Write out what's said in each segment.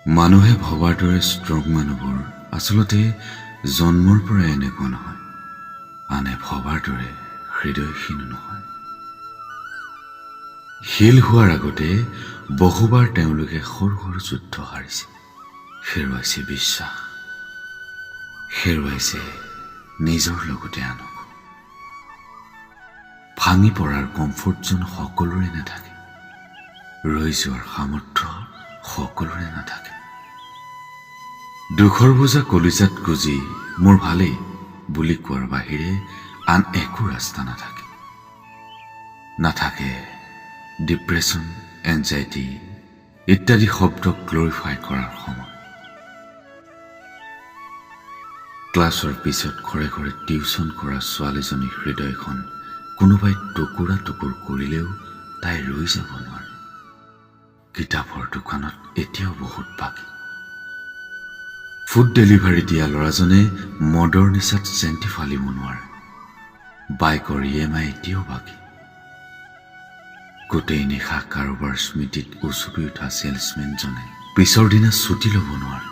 মানুহে ভবাৰ দৰে ষ্ট্ৰং মানুহবোৰ আচলতে জন্মৰ পৰা এনেকুৱা নহয়, আনে ভবাৰ দৰে হৃদয়হীন নহয়। শিল হোৱাৰ আগতে বহুবাৰ তেওঁলোকে সৰু সৰু যুদ্ধ হাৰিছে, হেৰুৱাইছে বিশ্বাস, হেৰুৱাইছে নিজৰ লগতে আনক। ভাঙি পৰাৰ কমফৰ্ট জোন সকলোৰে নাথাকে, ৰৈ যোৱাৰ সামৰ্থ্য সকলোৰে নাথাকে। দুখৰ বোজা কলিজাত গুজি মোৰ ভালেই বুলি কোৱাৰ বাহিৰে আন একো ৰাস্তা নাথাকে। নাথাকে ডিপ্ৰেশ্যন, এনজাইটি ইত্যাদি শব্দক গ্লৰিফাই কৰাৰ সময়। ক্লাছৰ পিছত ঘৰে ঘৰে টিউচন কৰা ছোৱালীজনীৰ হৃদয়খন কোনোবাই টুকুৰা টুকুৰ কৰিলেও তাই ৰৈ যাব নোৱাৰে। কিতাপৰ দোকানত এতিয়াও বহুত বাকী। ফুড ডেলিভাৰী দিয়া ল'ৰাজনে মদৰ নিচাত চেণ্টি ফালিব নোৱাৰে। বাইকৰ EMI এতিয়াও বাকী। গোটেই নিশা কাৰোবাৰ স্মৃতিত উচুপি উঠা চেলছমেনজনে পিছৰ দিনা ছুটি ল'ব নোৱাৰে।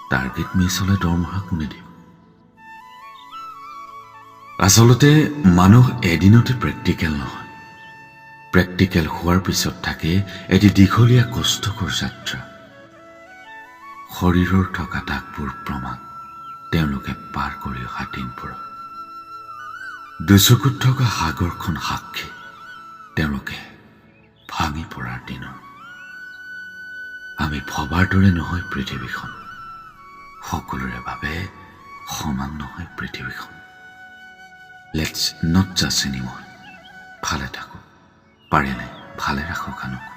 টাৰ্গেট মিছ হ'লে দৰমহা কোনে দিব? আচলতে মানুহ এদিনতে প্ৰেক্টিকেল নহয়। প্ৰেক্টিকেল হোৱাৰ পিছত থাকে এটি দীঘলীয়া কষ্টকৰ যাত্ৰা। শৰীৰৰ থকা দাগবোৰ প্ৰমাণ তেওঁলোকে পাৰ কৰি অহা দিনবোৰৰ। দুচকুত থকা সাগৰখন সাক্ষী তেওঁলোকে ভাঙি পৰাৰ দিনৰ। আমি ভবাৰ দৰে নহয় পৃথিৱীখন, সকলোৰে বাবে সমান নহয় পৃথিৱীখন। লেটছ নট জাজ এনিৱান। ভালে থাকো, পাৰিলে ভালে ৰাখক আনক।